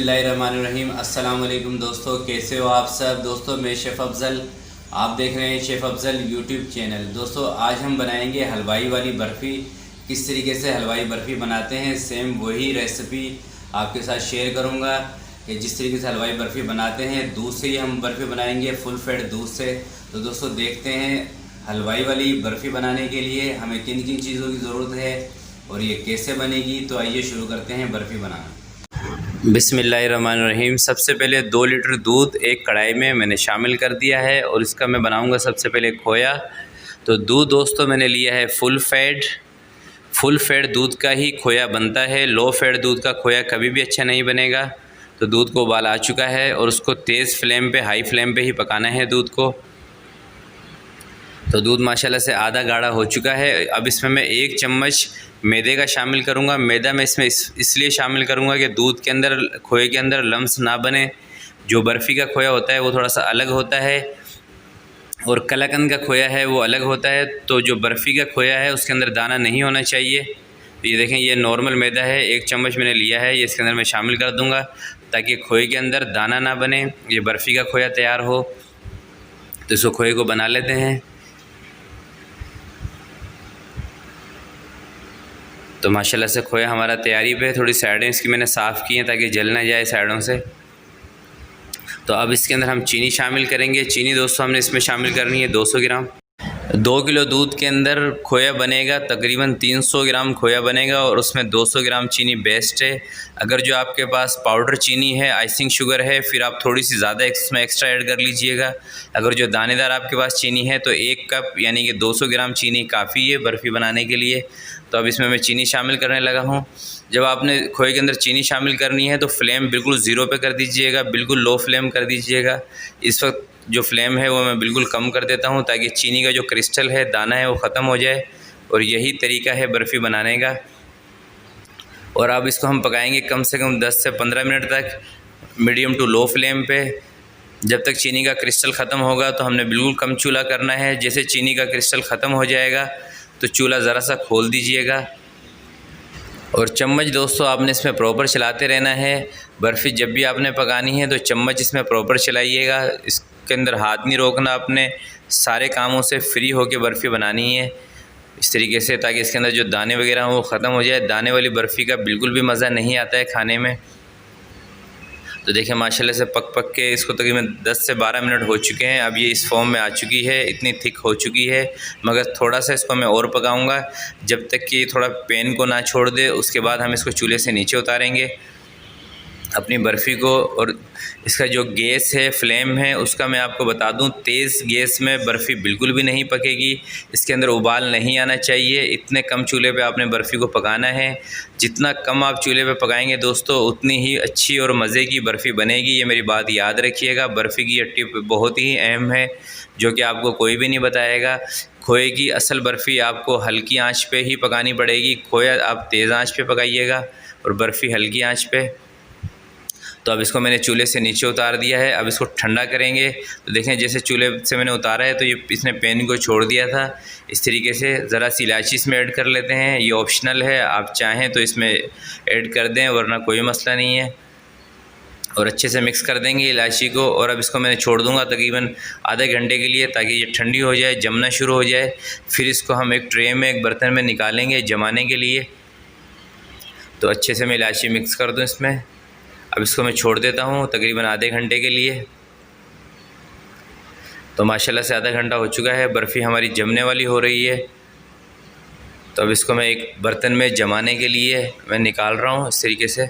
बिस्मिल्लाहिर्रहमानिर्रहीम। अस्सलाम वालेकुम दोस्तों, कैसे हो आप सब। दोस्तों मैं शेफ़ अफ़ज़ल, आप देख रहे हैं शेफ़ अफ़ज़ल यूट्यूब चैनल। दोस्तों आज हम बनाएंगे हलवाई वाली बर्फ़ी। किस तरीके से हलवाई बर्फ़ी बनाते हैं सेम वही रेसिपी आपके साथ शेयर करूंगा कि जिस तरीके से हलवाई बर्फ़ी बनाते हैं। दूध से ही हम बर्फ़ी बनाएंगे, फुल फैट दूध से। तो दोस्तों देखते हैं हलवाई वाली बर्फ़ी बनाने के लिए हमें किन किन चीज़ों की ज़रूरत है और ये कैसे बनेगी। तो आइए शुरू करते हैं बर्फ़ी बनाना। बिस्मिल्लाहिर्रहमानिर्रहीम। सबसे पहले 2 लीटर दूध एक कढ़ाई में मैंने शामिल कर दिया है और इसका मैं बनाऊंगा सबसे पहले खोया। तो दूध दोस्तों मैंने लिया है फुल फैट दूध का ही खोया बनता है। लो फैट दूध का खोया कभी भी अच्छा नहीं बनेगा। तो दूध को उबाल आ चुका है और उसको तेज़ फ्लेम पे, हाई फ्लेम पे ही पकाना है दूध को। तो दूध माशाल्लाह से आधा गाढ़ा हो चुका है। अब इसमें मैं 1 चम्मच मैदे का शामिल करूंगा। मैदा मैं इसमें इसलिए शामिल करूंगा कि दूध के अंदर, खोए के अंदर लम्स ना बने। जो बर्फ़ी का खोया होता है वो थोड़ा सा अलग होता है और कलाकंद का खोया है वो अलग होता है। तो जो बर्फ़ी का खोया है उसके अंदर दाना नहीं होना चाहिए। तो ये देखें, ये नॉर्मल मैदा है, 1 चम्मच मैंने लिया है, ये इसके अंदर मैं शामिल कर दूँगा ताकि खोए के अंदर दाना ना बने, ये बर्फ़ी का खोया तैयार हो। तो इसको खोए को बना लेते हैं। तो माशाल्लाह से खोया हमारा तैयारी पे। थोड़ी साइडें इसकी मैंने साफ़ की हैं ताकि जल ना जाए साइडों से। तो अब इसके अंदर हम चीनी शामिल करेंगे। चीनी दोस्तों हमने इसमें शामिल करनी है 200 ग्राम। 2 किलो दूध के अंदर खोया बनेगा, तकरीबन 300 ग्राम खोया बनेगा और उसमें 200 ग्राम चीनी बेस्ट है। अगर जो आपके पास पाउडर चीनी है, आइसिंग शुगर है, फिर आप थोड़ी सी ज़्यादा इसमें एक्स्ट्रा ऐड कर लीजिएगा। अगर जो दानेदार आपके पास चीनी है तो 1 कप यानी कि 200 ग्राम चीनी काफ़ी है बर्फ़ी बनाने के लिए। तो अब इसमें मैं चीनी शामिल करने लगा हूँ। जब आपने खोए के अंदर चीनी शामिल करनी है तो फ्लेम बिल्कुल ज़ीरो पे कर दीजिएगा, बिल्कुल लो फ्लेम कर दीजिएगा। इस वक्त जो फ्लेम है वो मैं बिल्कुल कम कर देता हूँ ताकि चीनी का जो क्रिस्टल है, दाना है, वो ख़त्म हो जाए। और यही तरीका है बर्फ़ी बनाने का। और अब इसको हम पकाएंगे कम से कम 10 से 15 मिनट तक, मीडियम टू लो फ्लेम पे। जब तक चीनी का क्रिस्टल ख़त्म होगा तो हमने बिल्कुल कम चूल्हा करना है। जैसे चीनी का क्रिस्टल ख़त्म हो जाएगा तो चूल्हा ज़रा सा खोल दीजिएगा। और चम्मच दोस्तों आपने इसमें प्रॉपर चलाते रहना है। बर्फ़ी जब भी आपने पकानी है तो चम्मच इसमें प्रॉपर चलाइएगा, इसके अंदर हाथ नहीं रोकना आपने। सारे कामों से फ्री होकर बर्फ़ी बनानी है इस तरीके से, ताकि इसके अंदर जो दाने वगैरह हों वो ख़त्म हो जाए। दाने वाली बर्फ़ी का बिल्कुल भी मज़ा नहीं आता है खाने में। तो देखिए माशाल्लाह से पक के इसको तकरीबन 10 से 12 मिनट हो चुके हैं। अब ये इस फॉर्म में आ चुकी है, इतनी थिक हो चुकी है। मगर थोड़ा सा इसको मैं और पकाऊंगा जब तक कि थोड़ा पैन को ना छोड़ दे। उसके बाद हम इसको चूल्हे से नीचे उतारेंगे अपनी बर्फ़ी को। और इसका जो गैस है, फ्लेम है, उसका मैं आपको बता दूं, तेज़ गैस में बर्फ़ी बिल्कुल भी नहीं पकेगी। इसके अंदर उबाल नहीं आना चाहिए। इतने कम चूल्हे पे आपने बर्फ़ी को पकाना है। जितना कम आप चूल्हे पे पकाएंगे दोस्तों उतनी ही अच्छी और मज़े की बर्फ़ी बनेगी। ये मेरी बात याद रखिएगा। बर्फ़ी की ये टिप बहुत ही अहम है जो कि आपको कोई भी नहीं बताएगा। खोए की असल बर्फ़ी आपको हल्की आंच पे ही पकानी पड़ेगी। खोया आप तेज़ आंच पे पकाइएगा और बर्फ़ी हल्की आंच पे। तो अब इसको मैंने चूल्हे से नीचे उतार दिया है। अब इसको ठंडा करेंगे। तो देखें जैसे चूल्हे से मैंने उतारा है तो ये इसने पैन को छोड़ दिया था। इस तरीके से ज़रा सी इलायची इसमें ऐड कर लेते हैं। ये ऑप्शनल है, आप चाहें तो इसमें ऐड कर दें वरना कोई मसला नहीं है। और अच्छे से मिक्स कर देंगे इलायची को। और अब इसको मैंने छोड़ दूंगा तकरीबन आधे घंटे के लिए ताकि ये ठंडी हो जाए, जमना शुरू हो जाए। फिर इसको हम एक ट्रे में, एक बर्तन में निकालेंगे जमाने के लिए। तो अच्छे से मैं इलायची मिक्स कर दूँ इसमें। अब इसको मैं छोड़ देता हूँ तकरीबन आधे घंटे के लिए। तो माशाल्लाह से आधा घंटा हो चुका है, बर्फ़ी हमारी जमने वाली हो रही है। तो अब इसको मैं एक बर्तन में जमाने के लिए मैं निकाल रहा हूँ। इस तरीके से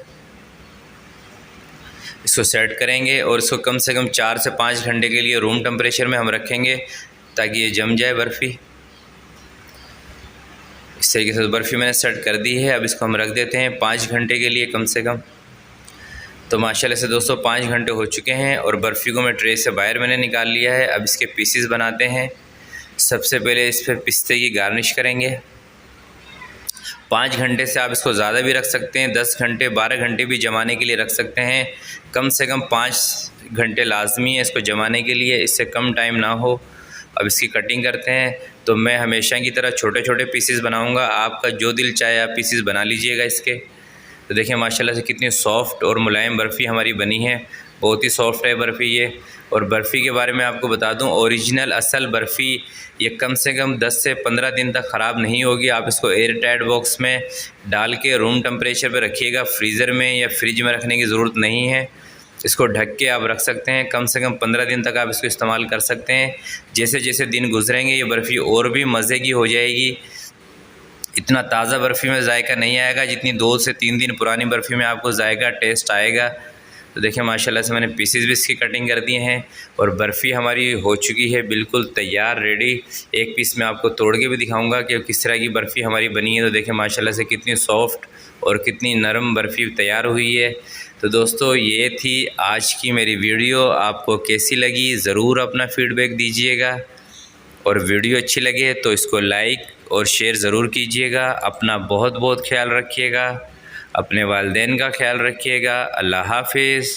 इसको सेट करेंगे और इसको कम से कम 4 से 5 घंटे के लिए रूम टेम्परेचर में हम रखेंगे ताकि ये जम जाए बर्फ़ी। इस तरीके से बर्फ़ी मैंने सेट कर दी है। अब इसको हम रख देते हैं 5 घंटे के लिए कम से कम। तो माशाल्लाह से दोस्तों 5 घंटे हो चुके हैं और बर्फ़ी को मैं ट्रे से बाहर मैंने निकाल लिया है। अब इसके पीसेस बनाते हैं। सबसे पहले इस पर पिस्ते की गार्निश करेंगे। 5 घंटे से आप इसको ज़्यादा भी रख सकते हैं, 10 घंटे 12 घंटे भी जमाने के लिए रख सकते हैं। कम से कम 5 घंटे लाजमी है इसको जमाने के लिए, इससे कम टाइम ना हो। अब इसकी कटिंग करते हैं। तो मैं हमेशा की तरह छोटे छोटे पीसेस बनाऊँगा। आपका जो दिल चाहे आप पीसेस बना लीजिएगा इसके। तो देखिए माशाल्लाह से कितनी सॉफ़्ट और मुलायम बर्फ़ी हमारी बनी है, बहुत ही सॉफ्ट है बर्फ़ी ये। और बर्फ़ी के बारे में आपको बता दूं, ओरिजिनल असल बर्फ़ी ये कम से कम 10 से 15 दिन तक ख़राब नहीं होगी। आप इसको एयर टाइट बॉक्स में डाल के रूम टेम्परेचर पे रखिएगा, फ्रीज़र में या फ्रिज में रखने की ज़रूरत नहीं है। इसको ढक के आप रख सकते हैं, कम से कम 15 दिन तक आप इसको इस्तेमाल कर सकते हैं। जैसे जैसे दिन गुजरेंगे ये बर्फ़ी और भी मज़े की हो जाएगी। इतना ताज़ा बर्फ़ी में जायका नहीं आएगा जितनी 2 से 3 दिन पुरानी बर्फ़ी में आपको जायका टेस्ट आएगा। तो देखिए माशाल्लाह से मैंने पीसेस भी इसकी कटिंग कर दिए हैं और बर्फ़ी हमारी हो चुकी है बिल्कुल तैयार रेडी। एक पीस मैं आपको तोड़ के भी दिखाऊंगा कि किस तरह की बर्फ़ी हमारी बनी है। तो देखिए माशाल्लाह से कितनी सॉफ्ट और कितनी नरम बर्फ़ी तैयार हुई है। तो दोस्तों ये थी आज की मेरी वीडियो, आपको कैसी लगी ज़रूर अपना फ़ीडबैक दीजिएगा और वीडियो अच्छी लगे तो इसको लाइक और शेयर ज़रूर कीजिएगा। अपना बहुत बहुत ख्याल रखिएगा, अपने वालिदैन का ख्याल रखिएगा। अल्लाह हाफ़िज़।